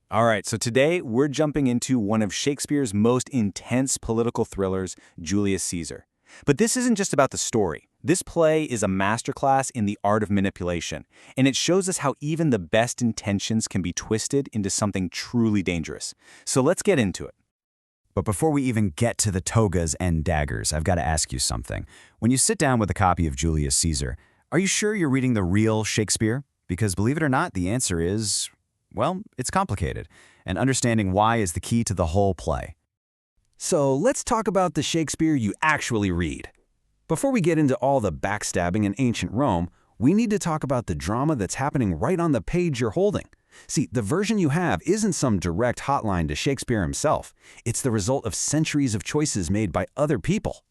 All right, so today we're jumping into one of Shakespeare's most intense political thrillers, Julius Caesar. But this isn't just about the story. This play is a masterclass in the art of manipulation, and it shows us how even the best intentions can be twisted into something truly dangerous. So let's get into it. But before we even get to the togas and daggers, I've got to ask you something. When you sit down with a copy of Julius Caesar, are you sure you're reading the real Shakespeare? Because believe it or not, the answer is, well, it's complicated, and understanding why is the key to the whole play. So let's talk about the Shakespeare you actually read. Before we get into all the backstabbing in ancient Rome, we need to talk about the drama that's happening right on the page you're holding. See, the version you have isn't some direct hotline to Shakespeare himself. It's the result of centuries of choices made by other people.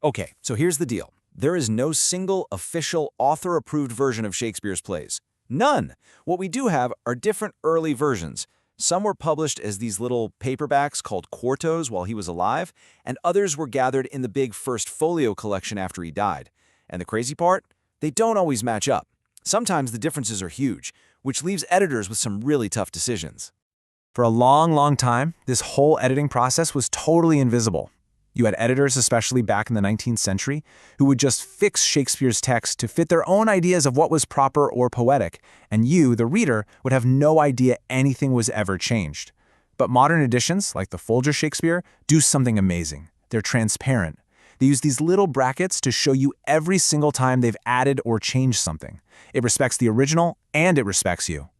Okay, so here's the deal. There is no single official author-approved version of Shakespeare's plays. None! What we do have are different early versions. Some were published as these little paperbacks called quartos while he was alive, and others were gathered in the big first folio collection after he died. And the crazy part? They don't always match up. Sometimes the differences are huge, which leaves editors with some really tough decisions. For a long time, this whole editing process was totally invisible. You had editors, especially back in the 19th century, who would just fix Shakespeare's text to fit their own ideas of what was proper or poetic, and you, the reader, would have no idea anything was ever changed. But modern editions, like the Folger Shakespeare, do something amazing. They're transparent. They use these little brackets to show you every single time they've added or changed something. It respects the original, and it respects you.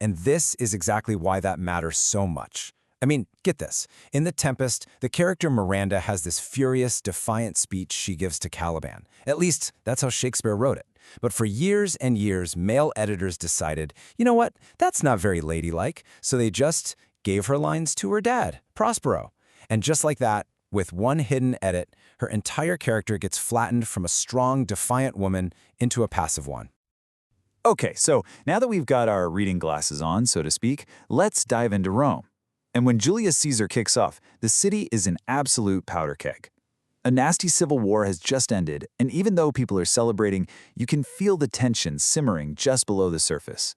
And this is exactly why that matters so much. I mean, get this. In The Tempest, the character Miranda has this furious, defiant speech she gives to Caliban. At least, that's how Shakespeare wrote it. But for years and years, male editors decided, you know what, that's not very ladylike, so they just gave her lines to her dad, Prospero. And just like that, with one hidden edit, her entire character gets flattened from a strong, defiant woman into a passive one. Okay, so now that we've got our reading glasses on, so to speak, let's dive into Rome. And when Julius Caesar kicks off, the city is an absolute powder keg. A nasty civil war has just ended, and even though people are celebrating, you can feel the tension simmering just below the surface.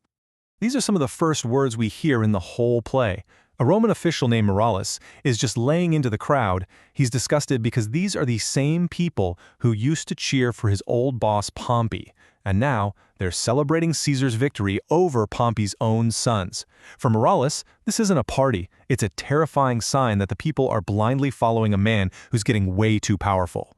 These are some of the first words we hear in the whole play. A Roman official named Morales is just laying into the crowd. He's disgusted because these are the same people who used to cheer for his old boss Pompey, and now they're celebrating Caesar's victory over Pompey's own sons. For Morales, this isn't a party. It's a terrifying sign that the people are blindly following a man who's getting way too powerful.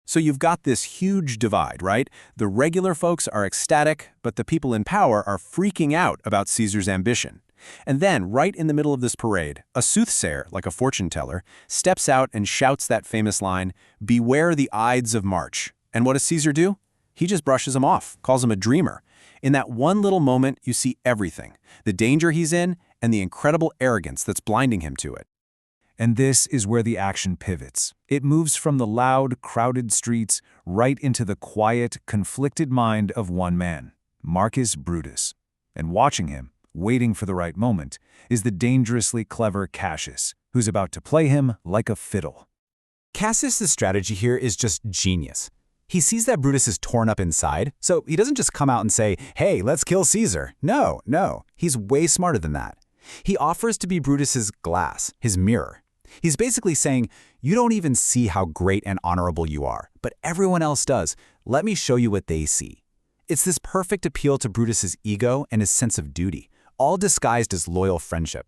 So you've got this huge divide, right? The regular folks are ecstatic, but the people in power are freaking out about Caesar's ambition. And then, right in the middle of this parade, a soothsayer, like a fortune teller, steps out and shouts that famous line, "Beware the Ides of March." And what does Caesar do? He just brushes him off, calls him a dreamer. In that one little moment, you see everything, the danger he's in and the incredible arrogance that's blinding him to it. And this is where the action pivots. It moves from the loud, crowded streets right into the quiet, conflicted mind of one man, Marcus Brutus. And watching him, waiting for the right moment, is the dangerously clever Cassius, who's about to play him like a fiddle. Cassius' strategy here is just genius. He sees that Brutus is torn up inside, so he doesn't just come out and say, "Hey, let's kill Caesar." No, he's way smarter than that. He offers to be Brutus's glass, his mirror. He's basically saying, you don't even see how great and honorable you are, but everyone else does. Let me show you what they see. It's this perfect appeal to Brutus's ego and his sense of duty, all disguised as loyal friendship.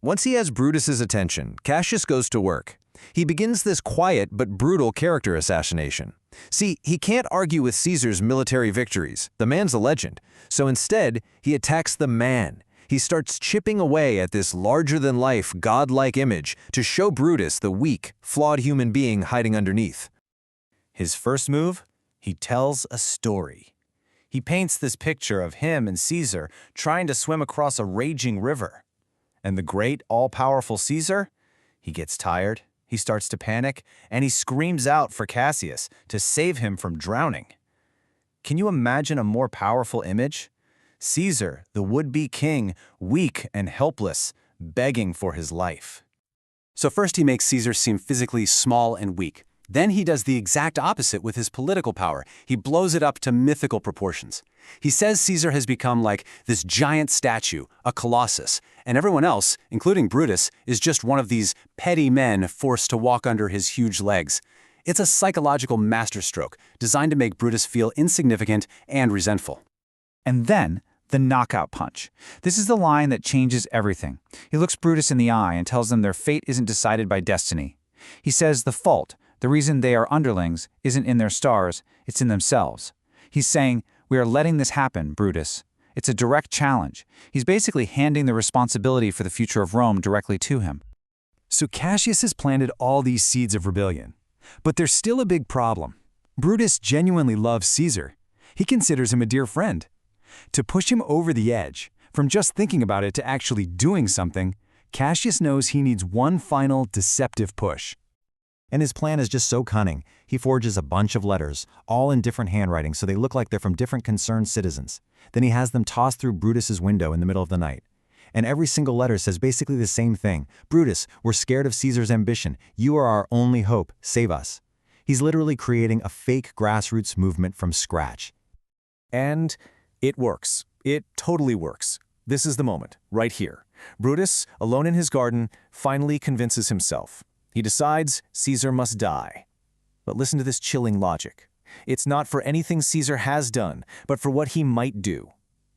Once he has Brutus's attention, Cassius goes to work. He begins this quiet but brutal character assassination. See, he can't argue with Caesar's military victories. The man's a legend. So instead, he attacks the man. He starts chipping away at this larger-than-life, godlike image to show Brutus the weak, flawed human being hiding underneath. His first move? He tells a story. He paints this picture of him and Caesar trying to swim across a raging river. And the great, all-powerful Caesar? He gets tired, he starts to panic, and he screams out for Cassius to save him from drowning. Can you imagine a more powerful image? Caesar, the would-be king, weak and helpless, begging for his life. So first he makes Caesar seem physically small and weak. Then he does the exact opposite with his political power. He blows it up to mythical proportions. He says Caesar has become like this giant statue, a colossus, and everyone else, including Brutus, is just one of these petty men forced to walk under his huge legs. It's a psychological masterstroke designed to make Brutus feel insignificant and resentful. And then, the knockout punch. This is the line that changes everything. He looks Brutus in the eye and tells them their fate isn't decided by destiny. He says the fault, the reason they are underlings, isn't in their stars, it's in themselves. He's saying, "We are letting this happen, Brutus." It's a direct challenge. He's basically handing the responsibility for the future of Rome directly to him. So Cassius has planted all these seeds of rebellion. But there's still a big problem. Brutus genuinely loves Caesar. He considers him a dear friend. To push him over the edge, from just thinking about it to actually doing something, Cassius knows he needs one final deceptive push. And his plan is just so cunning. He forges a bunch of letters, all in different handwriting so they look like they're from different concerned citizens. Then he has them tossed through Brutus's window in the middle of the night. And every single letter says basically the same thing. "Brutus, we're scared of Caesar's ambition. You are our only hope. Save us." He's literally creating a fake grassroots movement from scratch. And it works. It totally works. This is the moment, right here. Brutus, alone in his garden, finally convinces himself. He decides Caesar must die. But listen to this chilling logic. It's not for anything Caesar has done, but for what he might do.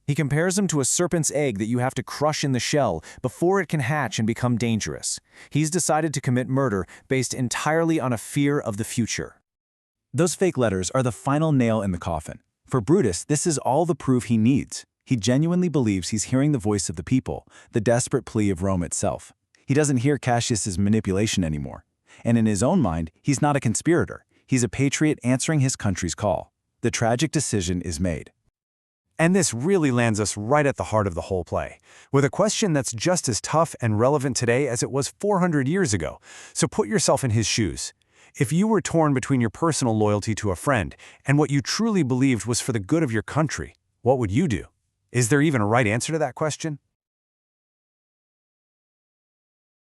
He compares him to a serpent's egg that you have to crush in the shell before it can hatch and become dangerous. He's decided to commit murder based entirely on a fear of the future. Those fake letters are the final nail in the coffin. For Brutus, this is all the proof he needs. He genuinely believes he's hearing the voice of the people, the desperate plea of Rome itself. He doesn't hear Cassius's manipulation anymore. And in his own mind, he's not a conspirator. He's a patriot answering his country's call. The tragic decision is made. And this really lands us right at the heart of the whole play, with a question that's just as tough and relevant today as it was 400 years ago. So put yourself in his shoes. If you were torn between your personal loyalty to a friend and what you truly believed was for the good of your country, what would you do? Is there even a right answer to that question?